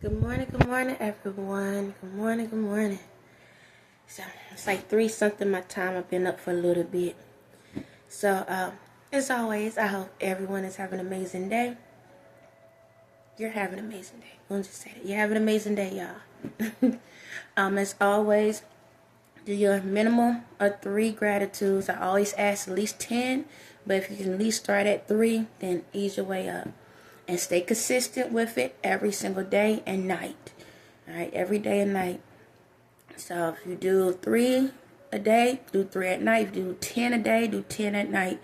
Good morning, everyone. Good morning. So, it's like 3 something my time. I've been up for a little bit. So, as always, I hope everyone is having an amazing day. You're having an amazing day. Let me just say that. You're having an amazing day, y'all. As always, do your minimum of 3 gratitudes. I always ask at least 10, but if you can at least start at 3, then ease your way up. And stay consistent with it every single day and night. Alright, every day and night. So if you do 3 a day, do 3 at night. If you do 10 a day, do 10 at night.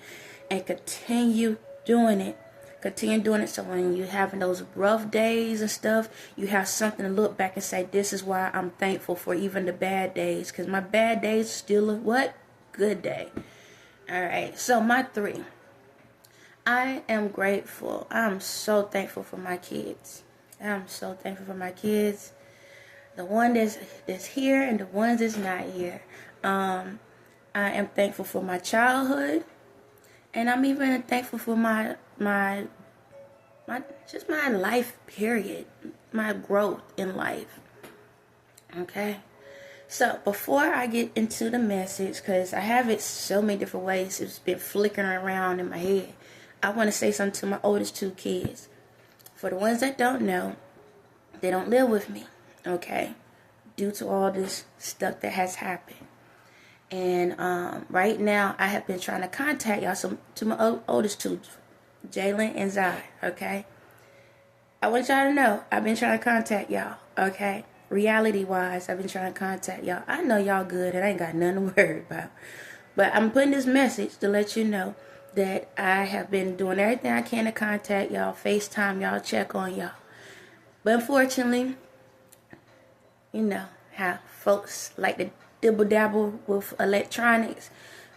And continue doing it. Continue doing it so when you're having those rough days and stuff, you have something to look back and say, this is why I'm thankful for even the bad days. Because my bad days are still a what? Good day. Alright, so my 3. I am grateful. I'm so thankful for my kids. I'm so thankful for my kids. The one that's here and the ones that's not here. I am thankful for my childhood. And I'm even thankful for my life, period. My growth in life. Okay? So, before I get into the message, because I have it so many different ways, it's been flickering around in my head. I want to say something to my oldest 2 kids. For the ones that don't know, they don't live with me, okay? Due to all this stuff that has happened. And right now, I have been trying to contact y'all. So, to my oldest 2, Jalen and Zai, okay? I want y'all to know, I've been trying to contact y'all, okay? Reality-wise, I've been trying to contact y'all. I know y'all good, and I ain't got nothing to worry about. But I'm putting this message to let you know that I have been doing everything I can to contact y'all, FaceTime y'all, check on y'all. But unfortunately, you know how folks like to dibble-dabble with electronics.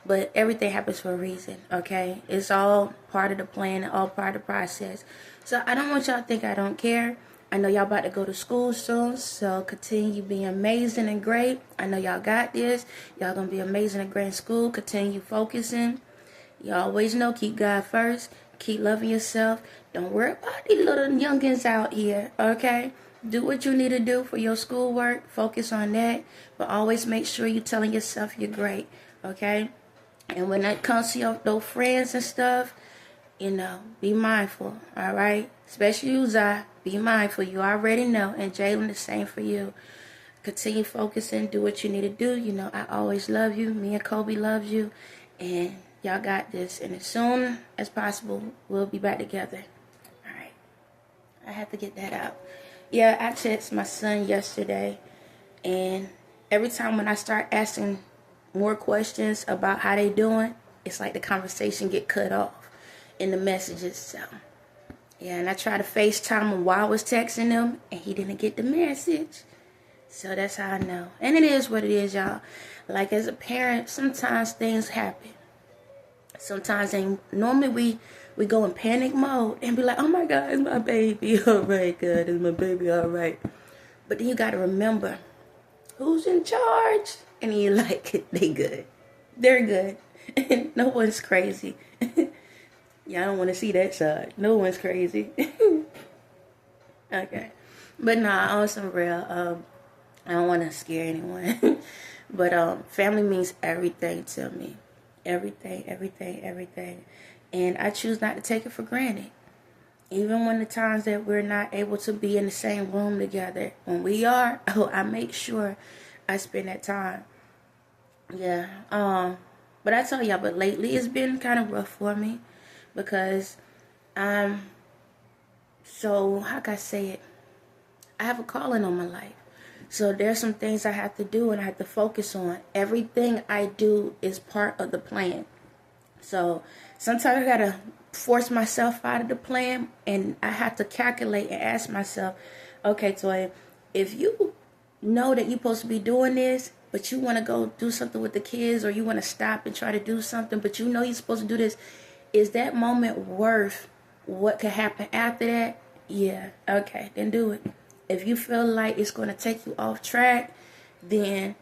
But everything happens for a reason, okay? It's all part of the plan, all part of the process. So I don't want y'all to think I don't care. I know y'all about to go to school soon, so continue being amazing and great. I know y'all got this. Y'all gonna be amazing and great in school. Continue focusing. You always know, keep God first. Keep loving yourself. Don't worry about these little youngins out here, okay? Do what you need to do for your schoolwork. Focus on that. But always make sure you're telling yourself you're great, okay? And when it comes to those friends and stuff, you know, be mindful, all right? Especially you, Zai. Be mindful. You already know. And Jalen, the same for you. Continue focusing. Do what you need to do. You know, I always love you. Me and Kobe loves you. And y'all got this. And as soon as possible, we'll be back together. All right. I have to get that out. Yeah, I texted my son yesterday. And every time when I start asking more questions about how they doing, it's like the conversation get cut off in the messages. So, yeah, and I tried to FaceTime him while I was texting him, and he didn't get the message. So that's how I know. And it is what it is, y'all. Like, as a parent, sometimes things happen. Sometimes normally we go in panic mode and be like, oh my God, it's my baby. All right, God, it's my baby, all right. But then you got to remember who's in charge. And you're like, they good. They're good. No one's crazy. Yeah, I don't want to see that side. No one's crazy. Okay. But nah, on some real, I don't want to scare anyone. But family means everything to me. Everything. And I choose not to take it for granted. Even when the times that we're not able to be in the same room together. When we are, I make sure I spend that time. Yeah. But I tell y'all, but lately it's been kind of rough for me. Because so how can I say it? I have a calling on my life. So there's some things I have to do and I have to focus on. Everything I do is part of the plan. So sometimes I gotta force myself out of the plan, and I have to calculate and ask myself, okay, Toya, if you know that you're supposed to be doing this, but you want to go do something with the kids, or you want to stop and try to do something, but you know you're supposed to do this, is that moment worth what could happen after that? Yeah, okay, then do it. If you feel like it's going to take you off track, then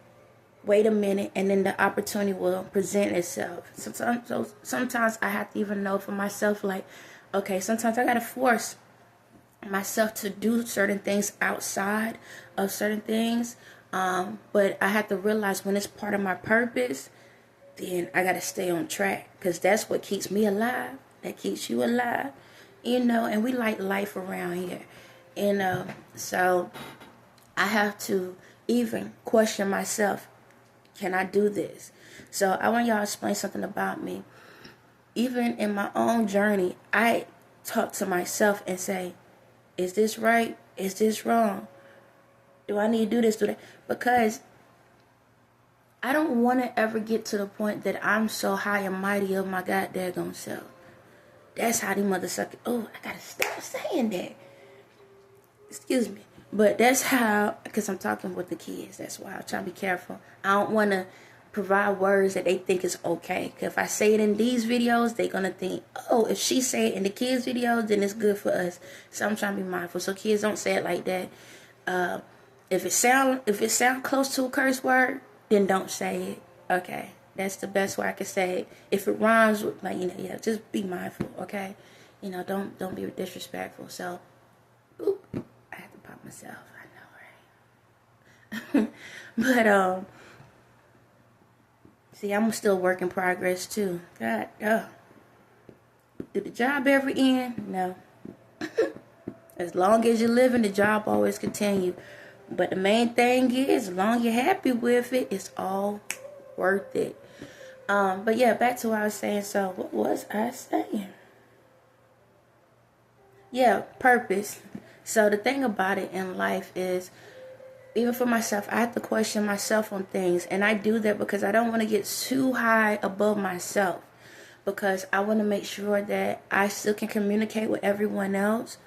wait a minute, and then the opportunity will present itself. Sometimes I have to even know for myself, like, okay, sometimes I got to force myself to do certain things outside of certain things. But I have to realize when it's part of my purpose, then I got to stay on track, because that's what keeps me alive. That keeps you alive, and we like life around here, so I have to even question myself. Can I do this? So I want y'all to explain something about me. Even in my own journey, I talk to myself and say, is this right? Is this wrong? Do I need to do this, do that? Because I don't want to ever get to the point that I'm so high and mighty of my goddamn self. That's how the mother suck it. Oh, I gotta stop saying that. Excuse me. But that's how, because I'm talking with the kids. That's why I'm trying to be careful. I don't want to provide words that they think is okay. Because if I say it in these videos, they're going to think, oh, if she say it in the kids' videos, then it's good for us. So I'm trying to be mindful. So kids, don't say it like that. If it sound close to a curse word, then don't say it. Okay. That's the best way I can say it. If it rhymes with, just be mindful, okay? Don't be disrespectful. So, oop, I have to pop myself. I know, right? But, see, I'm still a work in progress, too. God, did the job ever end? No. As long as you're living, the job always continue. But the main thing is, as long as you're happy with it, it's all worth it. But yeah, back to what I was saying. So what was I saying? Yeah, purpose. So the thing about it in life is, even for myself, I have to question myself on things. And I do that because I don't want to get too high above myself. Because I want to make sure that I still can communicate with everyone else.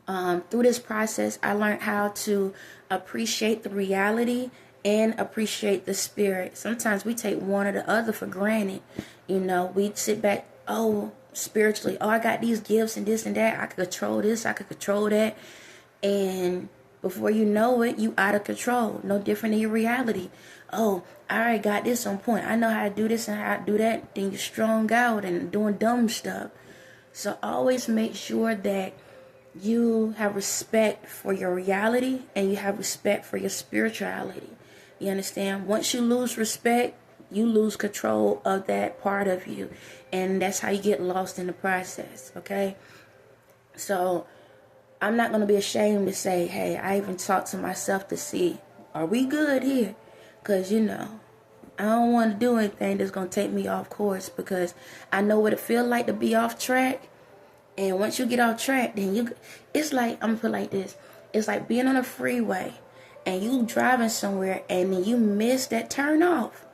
Through this process, I learned how to appreciate the reality and appreciate the spirit. Sometimes we take one or the other for granted. We sit back, spiritually, I got these gifts and this and that. I could control this, I could control that. And before you know it, you out of control. No different than your reality. Oh, I already got this on point. I know how to do this and how to do that. Then you're strung out and doing dumb stuff. So always make sure that you have respect for your reality and you have respect for your spirituality. You understand? Once you lose respect, you lose control of that part of you. And that's how you get lost in the process, okay? So I'm not going to be ashamed to say, hey, I even talk to myself to see, are we good here? Because, I don't want to do anything that's going to take me off course, because I know what it feels like to be off track. And once you get off track, then it's like, I'm going to put it like this. It's like being on a freeway and you driving somewhere and then you miss that turn off.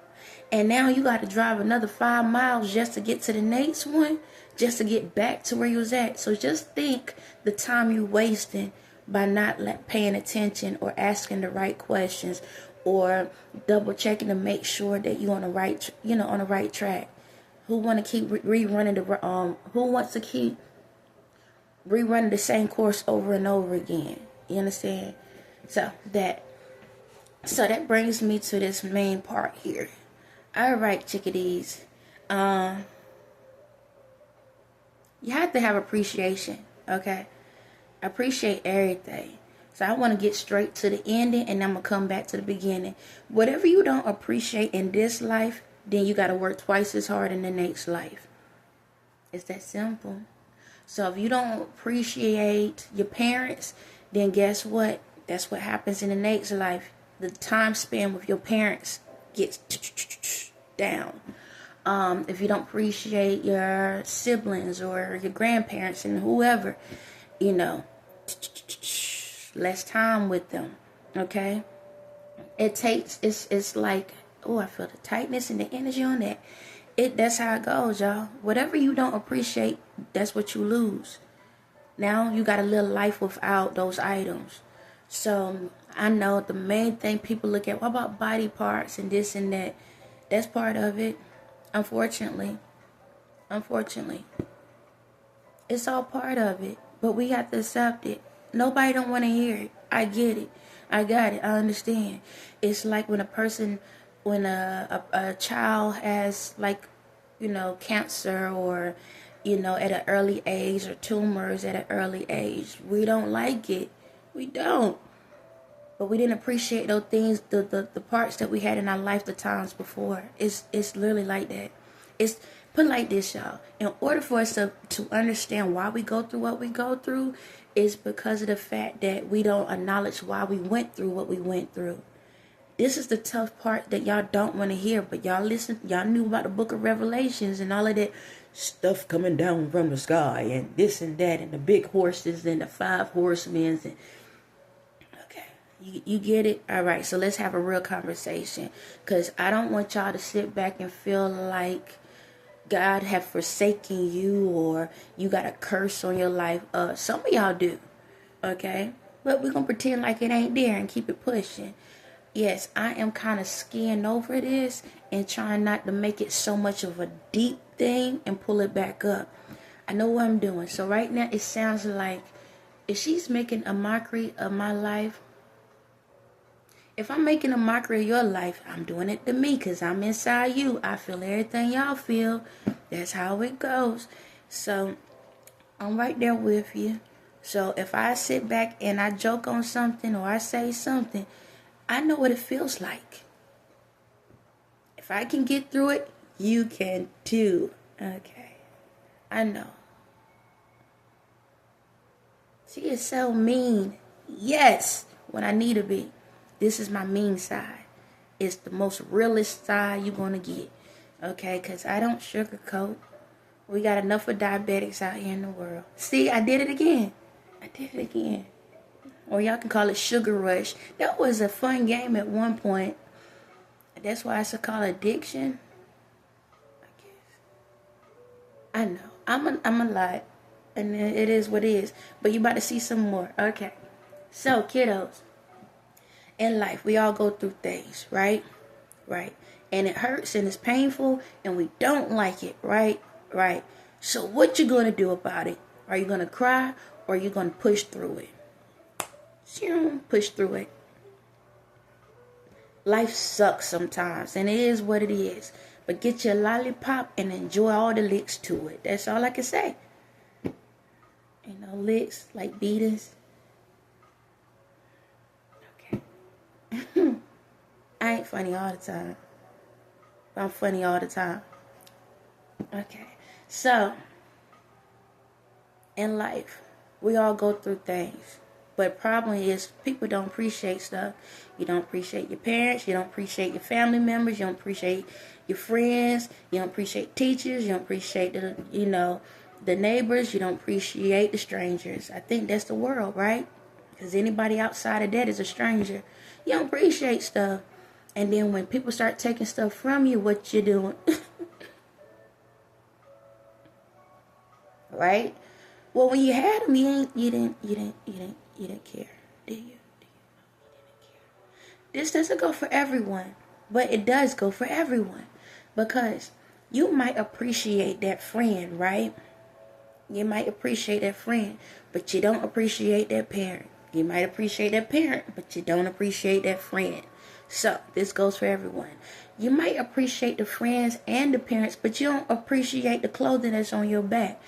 And now you got to drive another 5 miles just to get to the next one, just to get back to where you was at. So just think the time you're wasting by not paying attention or asking the right questions or double checking to make sure that you're on the right, on the right track. Who want to keep rerunning who wants to keep rerunning the same course over and over again? You understand? So that brings me to this main part here. All right, chickadees. You have to have appreciation, okay? Appreciate everything. So I want to get straight to the ending, and I'm going to come back to the beginning. Whatever you don't appreciate in this life, then you got to work twice as hard in the next life. It's that simple. So if you don't appreciate your parents, then guess what? That's what happens in the next life. The time span with your parents gets down. If you don't appreciate your siblings or your grandparents and whoever, less time with them. Okay? It's like, I feel the tightness and the energy on that. That's how it goes, y'all. Whatever you don't appreciate, that's what you lose. Now you got to live life without those items. So I know the main thing people look at, what about body parts and this and that? That's part of it. Unfortunately. It's all part of it. But we have to accept it. Nobody don't want to hear it. I get it. I got it. I understand. It's like when a child has cancer or at an early age, or tumors at an early age. We don't like it. We don't. But we didn't appreciate those things, the parts that we had in our life the times before. It's literally like that. It's put like this, y'all. In order for us to understand why we go through what we go through, is because of the fact that we don't acknowledge why we went through what we went through. This is the tough part that y'all don't want to hear, but y'all knew about the book of Revelations and all of that stuff coming down from the sky and this and that and the big horses and the 5 horsemen. And okay, you get it? All right, so let's have a real conversation, because I don't want y'all to sit back and feel like God have forsaken you or you got a curse on your life. Some of y'all do, okay? But we're going to pretend like it ain't there and keep it pushing. Yes, I am kind of skiing over this and trying not to make it so much of a deep thing and pull it back up. I know what I'm doing. So right now it sounds like if she's making a mockery of my life, if I'm making a mockery of your life, I'm doing it to me, because I'm inside you. I feel everything y'all feel. That's how it goes. So I'm right there with you. So if I sit back and I joke on something or I say something, I know what it feels like. If I can get through it, you can too. Okay. I know. She is so mean. Yes, when I need to be. This is my mean side. It's the most realist side you're going to get. Okay, because I don't sugarcoat. We got enough of diabetics out here in the world. See, I did it again. Or y'all can call it sugar rush. That was a fun game at one point. That's why it's called addiction. I guess. I know. I'm a lot. And it is what it is. But you about to see some more. Okay. So, kiddos. In life, we all go through things, right? Right. And it hurts and it's painful and we don't like it, right? Right. So what you going to do about it? Are you going to cry or are you going to push through it? Push through it. Life sucks sometimes and it is what it is. But get your lollipop and enjoy all the licks to it. That's all I can say. Licks like beatings. I ain't funny all the time. But I'm funny all the time. Okay. So, in life, we all go through things. But the problem is, people don't appreciate stuff. You don't appreciate your parents. You don't appreciate your family members. You don't appreciate your friends. You don't appreciate teachers. You don't appreciate the neighbors. You don't appreciate the strangers. I think that's the world, right? Because anybody outside of that is a stranger. You don't appreciate stuff. And then when people start taking stuff from you, what you doing? Right? Well, when you had them, you didn't care, did you? You didn't care. This doesn't go for everyone, but it does go for everyone, because you might appreciate that friend, right? You might appreciate that friend, but you don't appreciate that parent. You might appreciate that parent, but you don't appreciate that friend. So, this goes for everyone. You might appreciate the friends and the parents, but you don't appreciate the clothing that's on your back.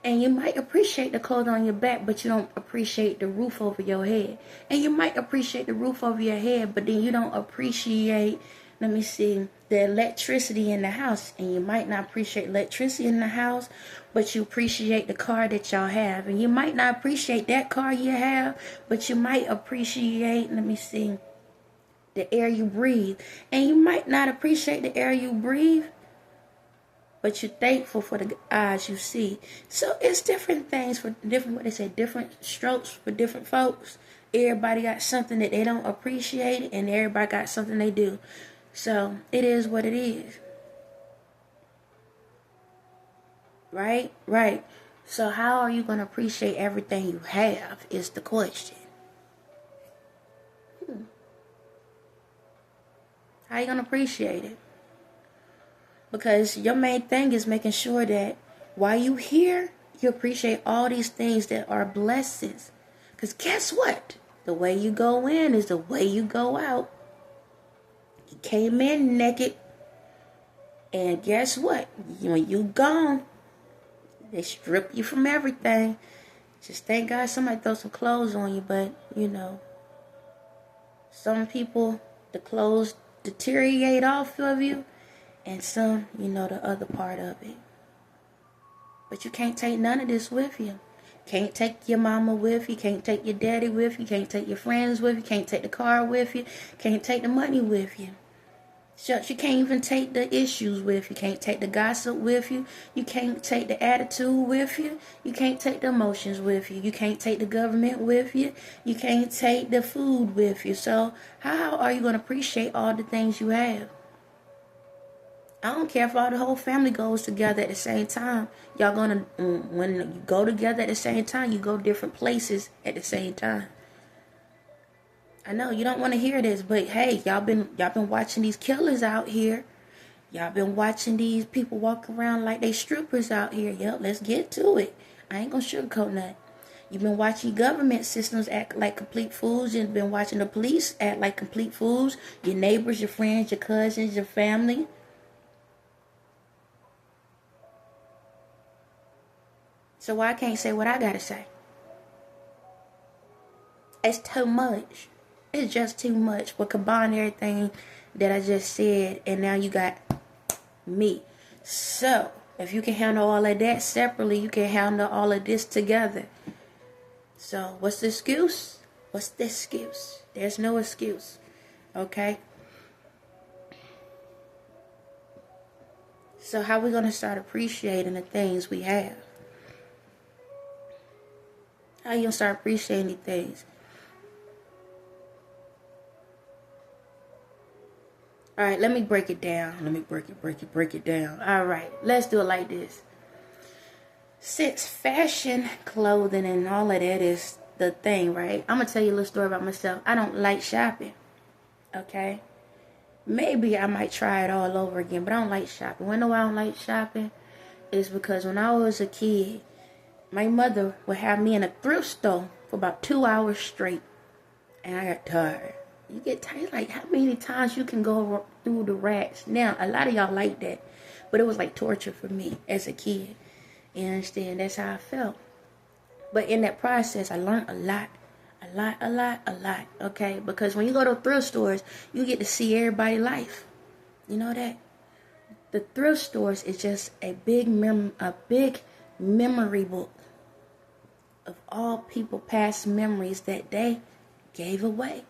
And you might appreciate the clothes on your back, but you don't appreciate the roof over your head. And you might appreciate the roof over your head, but then you don't appreciate, the electricity in the house. And you might not appreciate electricity in the house, but you appreciate the car that y'all have. And you might not appreciate that car you have, but you might appreciate, the air you breathe. And you might not appreciate the air you breathe, but you're thankful for the eyes you see. So it's different things for different strokes for different folks. Everybody got something that they don't appreciate, and everybody got something they do. So it is what it is. Right? Right. So how are you going to appreciate everything you have is the question. How are you going to appreciate it? Because your main thing is making sure that while you here, you appreciate all these things that are blessings. Because guess what? The way you go in is the way you go out. You came in naked. And guess what? When you gone, They strip you from everything. Just thank God somebody throw some clothes on you, but, you know, some people, the clothes deteriorate off of you, and some, you know, the other part of it. But you can't take none of this with you. Can't take your mama with you. Can't take your daddy with you. Can't take your friends with you. Can't take the car with you. Can't take the money with you. Shucks, you can't even take the issues with you. Can't take the gossip with you. You can't take the attitude with you. You can't take the emotions with you. You can't take the government with you. You can't take the food with you. So how are you going to appreciate all the things you have? I don't care if all the whole family goes together at the same time. Y'all gonna, when you go together at the same time, you go different places at the same time. I know you don't want to hear this, but hey, y'all been watching these killers out here. Y'all been watching these people walk around like they strippers out here. Yep, let's get to it. I ain't gonna sugarcoat nothing. You've been watching government systems act like complete fools. You've been watching the police act like complete fools. Your neighbors, your friends, your cousins, your family. So why I can't say what I gotta say? It's too much. It's just too much. We'll combine everything that I just said, and now you got me. So if you can handle all of that separately, you can handle all of this together. So what's the excuse? What's the excuse? There's no excuse. Okay? So how are we gonna start appreciating the things we have? How you gonna start appreciating these things? All right, let me break it down. Let me break it down. All right, let's do it like this. Since fashion, clothing, and all of that is the thing, right? I'm gonna tell you a little story about myself. I don't like shopping. Okay? Maybe I might try it all over again, but I don't like shopping. When do I don't like shopping? Is because when I was a kid, my mother would have me in a thrift store for about 2 hours straight. And I got tired. You get tired, like how many times you can go through the racks? Now, a lot of y'all like that. But it was like torture for me as a kid. You understand? That's how I felt. But in that process, I learned a lot. A lot. Okay? Because when you go to thrift stores, you get to see everybody's life. You know that? The thrift stores is just a big memory book of all people past memories that they gave away.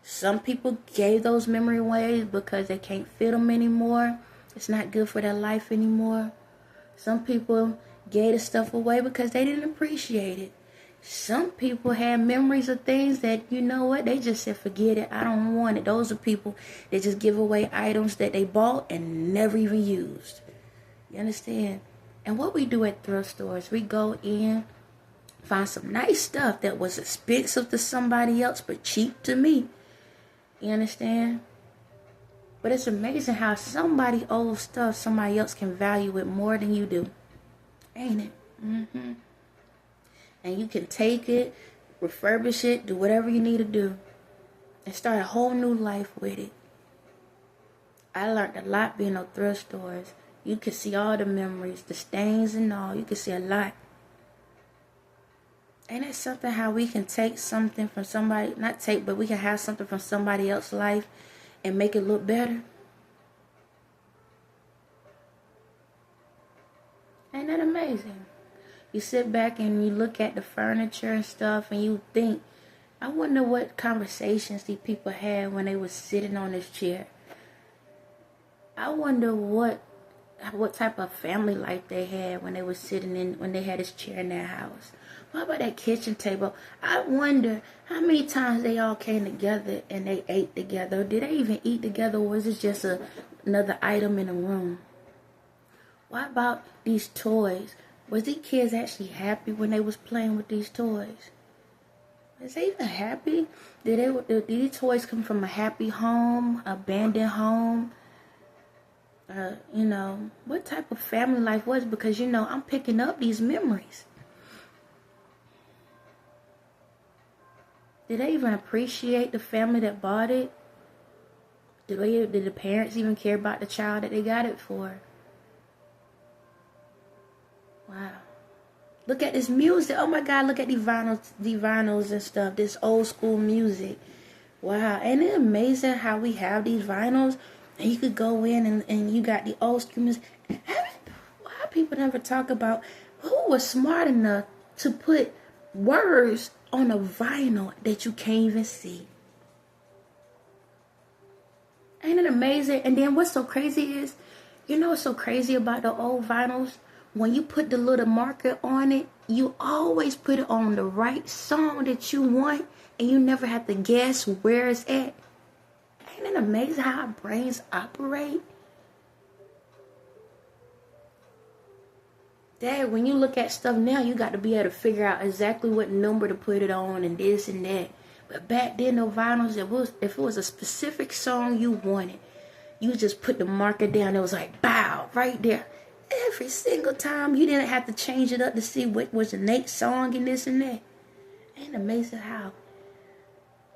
Some people gave those memory away because they can't fit them anymore. It's not good for their life anymore. Some people gave the stuff away because they didn't appreciate it. Some people had memories of things that, you know what, they just said, forget it, I don't want it. Those are people that just give away items that they bought and never even used. You understand? And what we do at thrift stores, we go in, find some nice stuff that was expensive to somebody else but cheap to me. You understand? But it's amazing how somebody old stuff, somebody else can value it more than you do. Ain't it? Mm-hmm. And you can take it, refurbish it, do whatever you need to do, and start a whole new life with it. I learned a lot being at thrift stores. You can see all the memories, the stains and all. You can see a lot. Ain't it something how we can take something from somebody, not take, but we can have something from somebody else's life and make it look better? Ain't that amazing? You sit back and you look at the furniture and stuff and you think, I wonder what conversations these people had when they was sitting on this chair. I wonder what type of family life they had when they was sitting in, when they had this chair in their house. What about that kitchen table? I wonder how many times they all came together and they ate together. Did they even eat together, or was it just another item in the room? What about these toys? Was these kids actually happy when they was playing with these toys? Was they even happy? Did these toys come from a happy home, abandoned home? What type of family life was it? Because, I'm picking up these memories. Did they even appreciate the family that bought it? Did the parents even care about the child that they got it for? Wow. Look at this music. Oh my God, look at these vinyls and stuff. This old school music. Wow, ain't it amazing how we have these vinyls and you could go in and you got the old school music. Why people never talk about who was smart enough to put words on a vinyl that you can't even see? Ain't it amazing? And then what's so crazy is, you know what's so crazy about the old vinyls? When you put the little marker on it, you always put it on the right song that you want, and you never have to guess where it's at. Ain't it amazing how our brains operate? Dad, when you look at stuff now, you got to be able to figure out exactly what number to put it on and this and that. But back then, the vinyls, if it was a specific song you wanted, you just put the marker down. It was like, bow, right there. Every single time. You didn't have to change it up to see what was the next song and this and that. Ain't it amazing how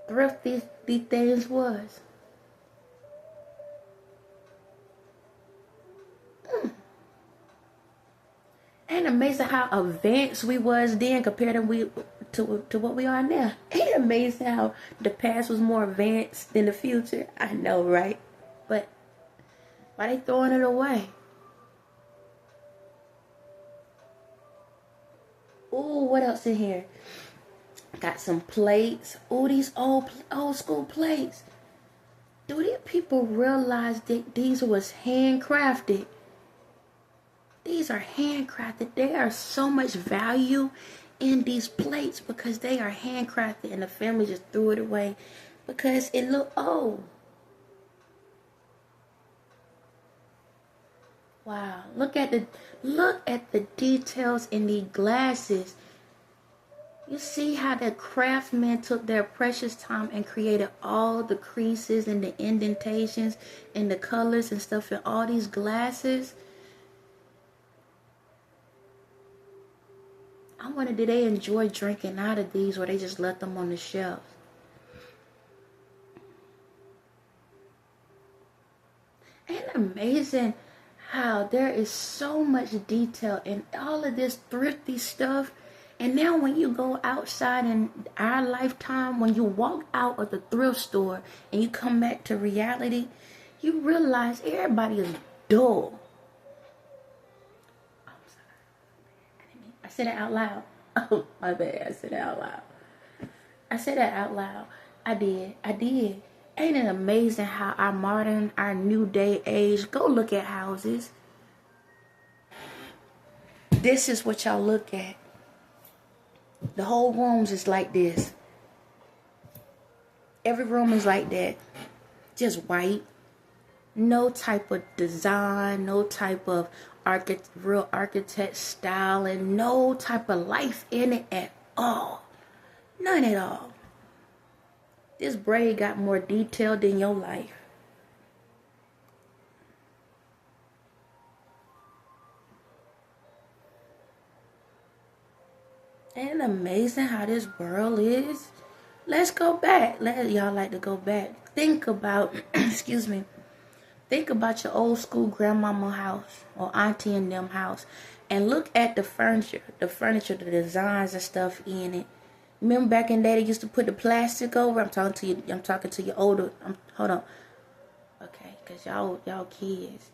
thrifty these things was? Ain't it amazing how advanced we was then compared to what we are now? Ain't it amazing how the past was more advanced than the future? I know, right? But why they throwing it away? Ooh, what else in here? Got some plates. Ooh, these old school plates. Do these people realize that these was handcrafted? These are handcrafted. There are so much value in these plates because they are handcrafted, and the family just threw it away because it looked old. Wow, look at the details in the glasses. You see how the craftsmen took their precious time and created all the creases and the indentations and the colors and stuff in all these glasses. I wonder, did they enjoy drinking out of these or they just left them on the shelf? Ain't it amazing how there is so much detail in all of this thrifty stuff? And now when you go outside in our lifetime, when you walk out of the thrift store and you come back to reality, you realize everybody is dull. I'm sorry. I said that out loud. Oh, my bad. I said that out loud. I did. Ain't it amazing how our new day age, go look at houses. This is what y'all look at. The whole rooms is like this. Every room is like that. Just white. No type of design, no type of real architect style, and no type of life in it at all. None at all. This braid got more detail than your life. Ain't it amazing how this world is? Let's go back. Y'all like to go back. Think about, excuse me. Think about your old school grandmama house or auntie and them house, and look at the furniture, the designs and stuff in it. Remember back in the day they used to put the plastic over? I'm talking to you older. Hold on. Okay, cause y'all kids,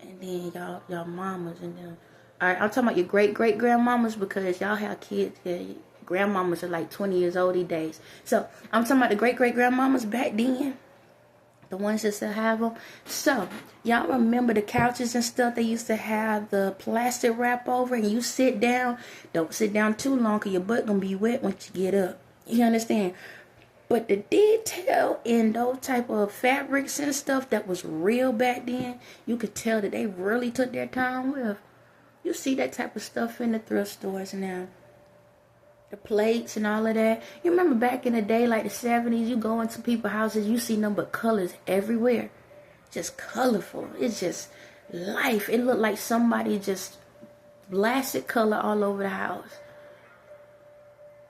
and then y'all mamas and them. All right, I'm talking about your great grandmamas because y'all have kids. Grandmamas are like 20 years old these days. So I'm talking about the great grandmamas back then. The ones that still have them. So, y'all remember the couches and stuff they used to have the plastic wrap over, and you sit down. Don't sit down too long because your butt going to be wet once you get up. You understand? But the detail in those type of fabrics and stuff that was real back then, you could tell that they really took their time with. You see that type of stuff in the thrift stores now. The plates and all of that. You remember back in the day, like the 70s, you go into people's houses, you see nothing but colors everywhere. Just colorful. It's just life. It looked like somebody just blasted color all over the house.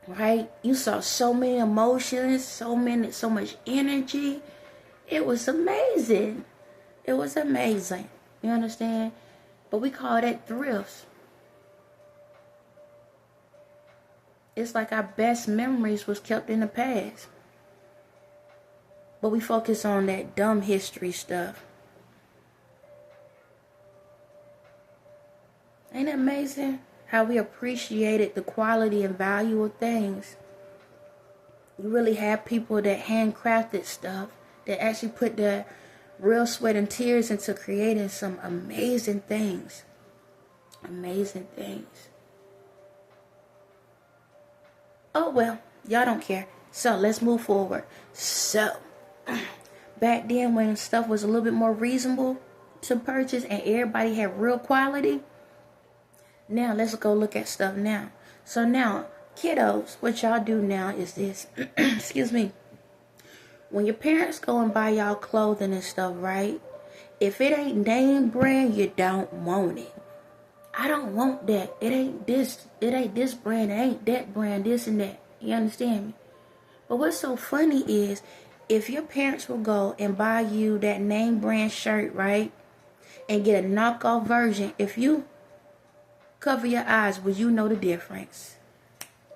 Right? You saw so many emotions, so much energy. It was amazing. It was amazing. You understand? But we call that thrifts. It's like our best memories was kept in the past. But we focus on that dumb history stuff. Ain't it amazing how we appreciated the quality and value of things? You really have people that handcrafted stuff, that actually put their real sweat and tears into creating some amazing things. Amazing things. Oh well, y'all don't care. So let's move forward. So back then when stuff was a little bit more reasonable to purchase and everybody had real quality, now let's go look at stuff now. So now, kiddos, what y'all do now is this. Excuse me. When your parents go and buy y'all clothing and stuff, right? If it ain't name brand, you don't want it. I don't want that. It ain't this brand, it ain't that brand, this and that. You understand me? But what's so funny is, if your parents will go and buy you that name brand shirt, right? And get a knockoff version, if you cover your eyes, will you know the difference?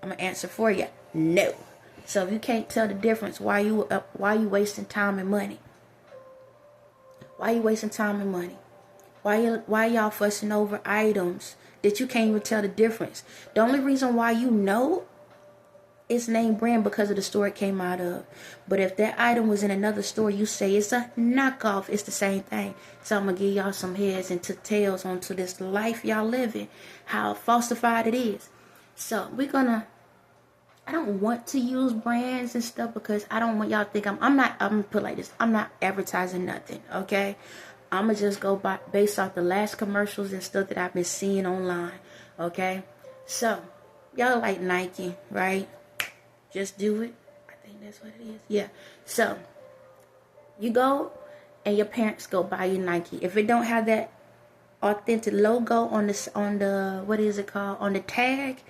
I'm going to answer for you. No. So if you can't tell the difference, why you wasting time and money? Why you wasting time and money? Why y'all fussing over items that you can't even tell the difference? The only reason why you know it's name brand because of the store it came out of. But if that item was in another store, you say it's a knockoff. It's the same thing. So I'm going to give y'all some heads and tails onto this life y'all living, how falsified it is. So I don't want to use brands and stuff because I don't want y'all to think I'm going to put it like this. I'm not advertising nothing, okay? I'm going to just go based off the last commercials and stuff that I've been seeing online, okay? So, y'all like Nike, right? Just do it. I think that's what it is. Yeah. So, you go and your parents go buy you Nike. If it don't have that authentic logo on the what is it called? On the tag.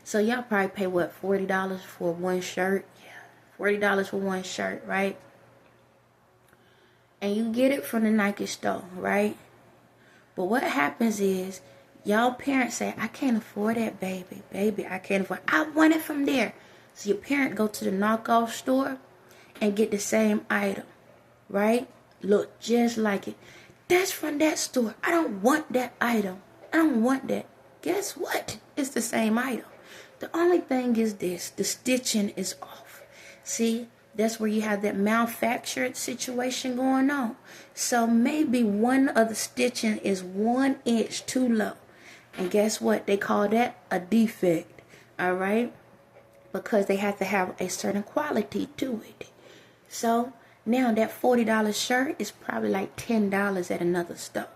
So, y'all probably pay what? $40 for one shirt? Yeah. $40 for one shirt, right? And you get it from the Nike store, right? But what happens is, y'all parents say, I can't afford that, baby. Baby, I can't afford it. I want it from there. So your parent go to the knockoff store and get the same item, right? Look just like it. That's from that store. I don't want that item. I don't want that. Guess what? It's the same item. The only thing is this. The stitching is off. See? That's where you have that manufactured situation going on. So maybe one of the stitching is 1 inch too low. And guess what? They call that a defect. All right? Because they have to have a certain quality to it. So now that $40 shirt is probably like $10 at another store.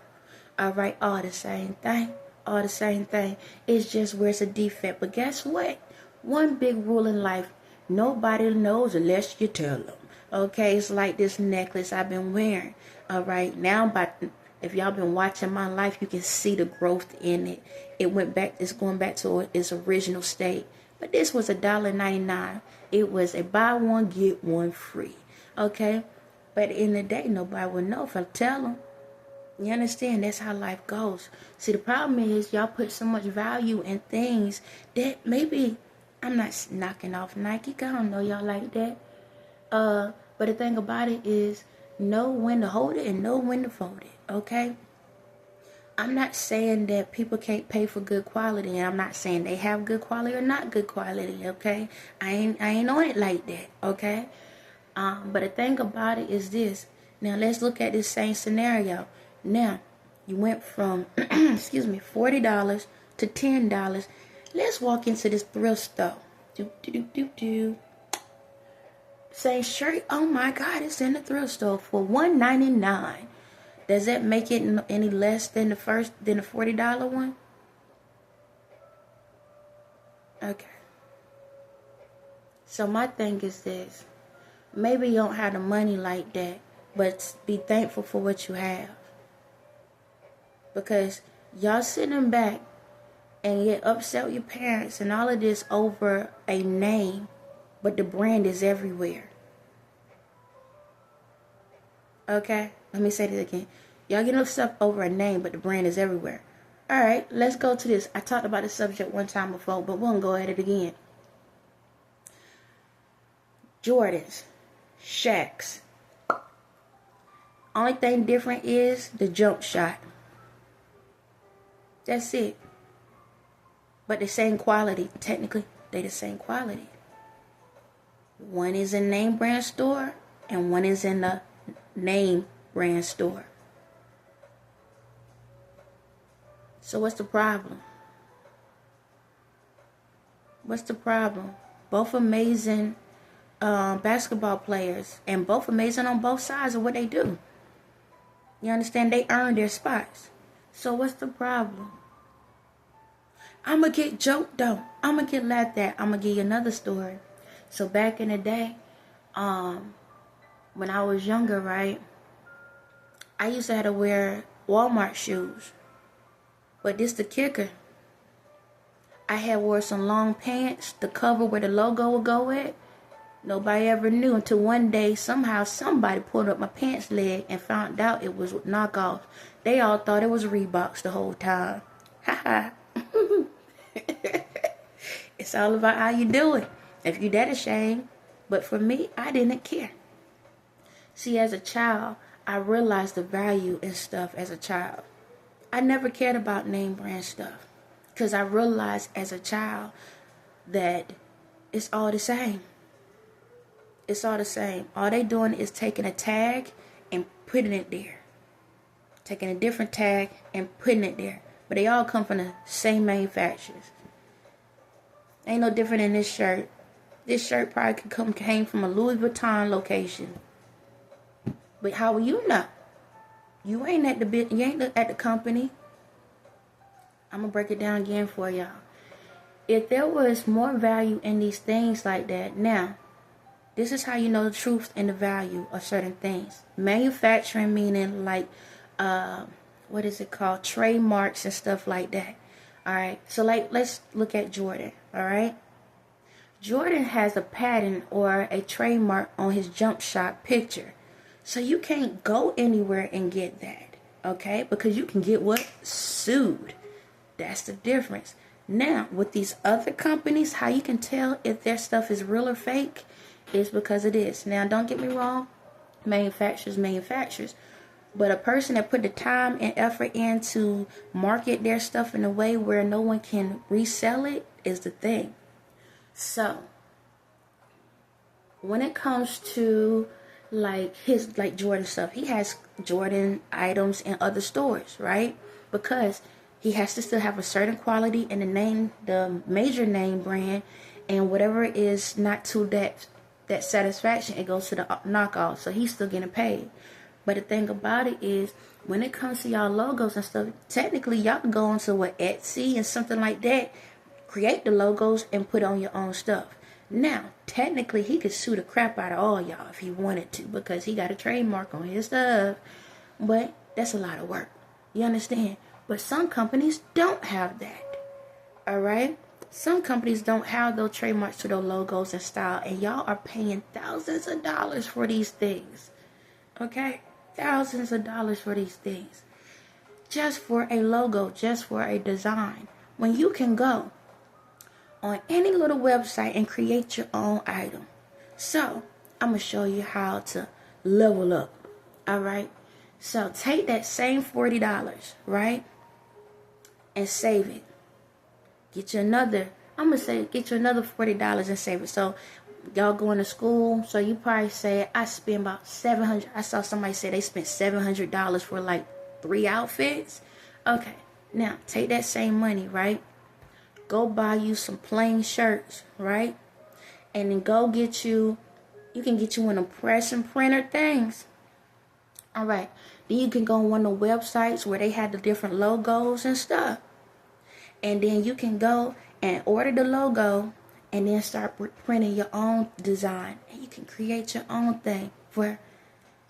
All right? All the same thing. All the same thing. It's just where it's a defect. But guess what? One big rule in life. Nobody knows unless you tell them. Okay, it's like this necklace I've been wearing. All right, now, if y'all been watching my life, you can see the growth in it. It's going back to its original state. But this was $1.99. It was a buy one, get one free. Okay, but in the day, nobody would know if I tell them. You understand? That's how life goes. See, the problem is y'all put so much value in things that maybe... I'm not knocking off Nike. I don't know y'all like that. But the thing about it is, know when to hold it and know when to fold it. Okay? I'm not saying that people can't pay for good quality, and I'm not saying they have good quality or not good quality. Okay? I ain't on it like that. Okay? But the thing about it is this. Now let's look at this same scenario. Now you went from $40 to $10. Let's walk into this thrift store. Say shirt. Oh my God, it's in the thrift store for $1.99. Does that make it any less than the $40 one? Okay. So my thing is this. Maybe you don't have the money like that, but be thankful for what you have. Because y'all sitting back and get upset with your parents and all of this over a name, but the brand is everywhere. Okay? Let me say this again. Y'all get upset over a name, but the brand is everywhere. Alright, let's go to this. I talked about this subject one time before, but we'll go at it again. Jordans, Shaqs. Only thing different is the jump shot. That's it. But the same quality. Technically, they the same quality. One is in name brand store and one is in the name brand store. So what's the problem? What's the problem? Both amazing basketball players, and both amazing on both sides of what they do. You understand? They earn their spots. So what's the problem? I'm going to get joked on. I'm going to get laughed at. I'm going to give you another story. So back in the day, when I was younger, right, I used to have to wear Walmart shoes. But this the kicker. I had wore some long pants, the cover where the logo would go at. Nobody ever knew until one day, somehow, somebody pulled up my pants leg and found out it was knockoff. They all thought it was Reeboks the whole time. Ha ha. It's all about how you do it. If you that ashamed. But for me, I didn't care. See, as a child, I realized the value in stuff as a child. I never cared about name brand stuff. Because I realized as a child that it's all the same. It's all the same. All they doing is taking a tag and putting it there. Taking a different tag and putting it there. But they all come from the same manufacturers. Ain't no different in this shirt. This shirt probably came from a Louis Vuitton location. But how will you know? You ain't at the company. I'm gonna break it down again for y'all. If there was more value in these things like that, now, this is how you know the truth and the value of certain things. Manufacturing meaning like, what is it called? Trademarks and stuff like that. Alright, so like, let's look at Jordan, alright? Jordan has a patent or a trademark on his jump shot picture. So you can't go anywhere and get that, okay? Because you can get what? Sued. That's the difference. Now, with these other companies, how you can tell if their stuff is real or fake is because it is. Now, don't get me wrong. Manufacturers. But a person that put the time and effort in to market their stuff in a way where no one can resell it is the thing. So, when it comes to like Jordan stuff, he has Jordan items in other stores, right? Because he has to still have a certain quality in the major name brand, and whatever is not to that satisfaction, it goes to the knockoff. So he's still getting paid. But the thing about it is, when it comes to y'all logos and stuff, technically y'all can go onto Etsy and something like that, create the logos and put on your own stuff. Now, technically, he could sue the crap out of all y'all if he wanted to, because he got a trademark on his stuff. But that's a lot of work. You understand? But some companies don't have that. Alright? Some companies don't have those trademarks to those logos and style, and y'all are paying thousands of dollars for these things. Okay? Thousands of dollars for these things. Just for a logo, just for a design. When you can go on any little website and create your own item. So, I'm going to show you how to level up. Alright? So, take that same $40, right? And save it. Get you another $40 and save it. So, y'all going to school, so you probably say, I spend about $700. I saw somebody say they spent $700 for like 3 outfits. Okay, now take that same money, right? Go buy you some plain shirts, right? And then go get you can get you one of them press and printer things. Alright, then you can go on one of the websites where they have the different logos and stuff. And then you can go and order the logo and then start printing your own design. And you can create your own thing for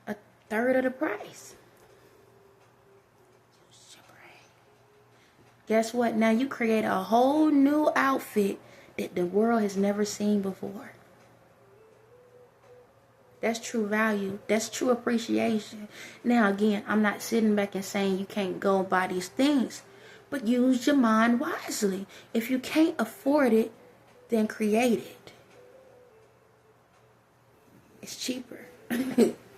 1/3 of the price. Guess what? Now you create a whole new outfit that the world has never seen before. That's true value. That's true appreciation. Now again, I'm not sitting back and saying you can't go and buy these things. But use your mind wisely. If you can't afford it, then create it. It's cheaper.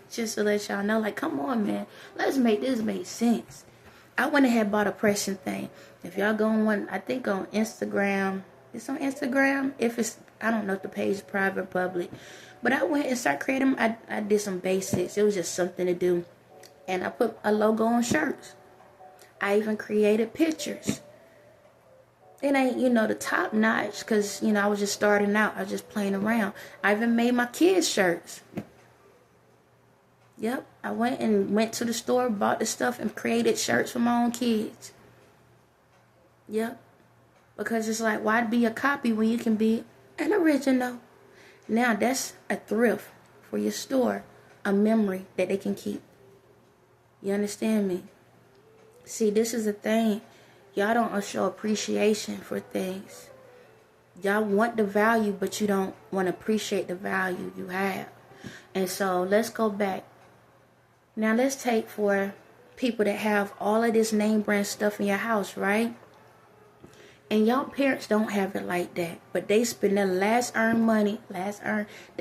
Just to let y'all know, like, come on, man. Let's make this make sense. I went ahead and bought a pressing thing. If y'all go on one, I think on Instagram. It's on Instagram. If it's, I don't know if the page is private or public. But I went and started creating. I did some basics. It was just something to do. And I put a logo on shirts. I even created pictures. It ain't, the top notch. Because, I was just starting out. I was just playing around. I even made my kids' shirts. Yep. I went to the store, bought the stuff, and created shirts for my own kids. Yep. Because it's like, why be a copy when you can be an original? Now, that's a thrift for your store. A memory that they can keep. You understand me? See, this is the thing. Y'all don't show appreciation for things. Y'all want the value, but you don't want to appreciate the value you have. And so, let's go back. Now, let's take for people that have all of this name brand stuff in your house, right? And y'all parents don't have it like that. But they spend their their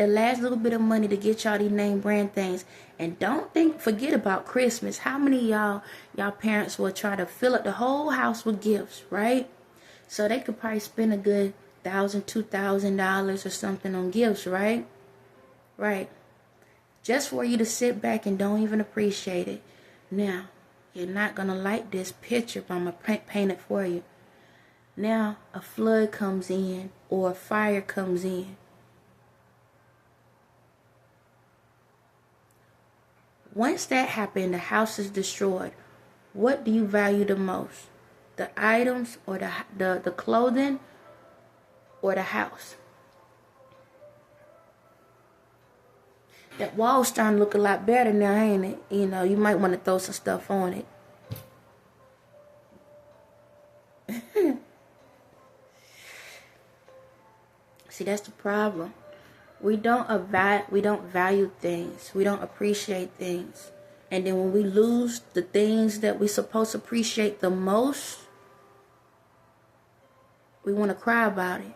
last little bit of money to get y'all these name brand things. And forget about Christmas. How many of y'all parents will try to fill up the whole house with gifts, right? So they could probably spend a good $1,000, $2,000 or something on gifts, right? Right. Just for you to sit back and don't even appreciate it. Now, you're not going to like this picture, but I'm going to paint it for you. Now, a flood comes in or a fire comes in. Once that happens, the house is destroyed. What do you value the most? The items or the clothing or the house? That wall's starting to look a lot better now, ain't it? You might want to throw some stuff on it. See, that's the problem. We don't value things. We don't appreciate things. And then when we lose the things that we're supposed to appreciate the most, we want to cry about it.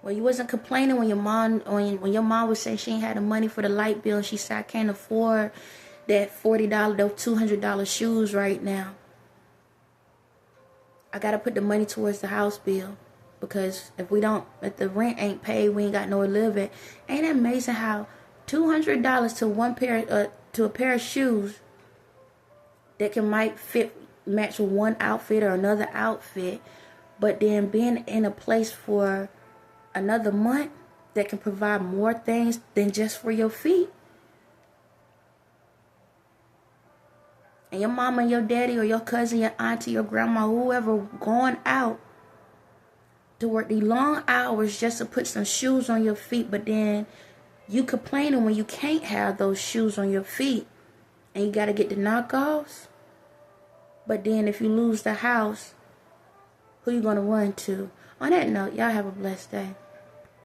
Well, you wasn't complaining when your mom was saying she ain't had the money for the light bill, and she said, I can't afford that $40, those $200 shoes right now. I got to put the money towards the house bill. Because if the rent ain't paid, we ain't got nowhere to live at. Ain't it amazing how $200 to a pair of shoes that might match with one outfit or another outfit, but then being in a place for another month that can provide more things than just for your feet. And your mama and your daddy or your cousin, your auntie, your grandma, whoever going out to work these long hours just to put some shoes on your feet, but then you complaining when you can't have those shoes on your feet and you got to get the knockoffs. But then if you lose the house, who you going to run to? On that note, y'all have a blessed day.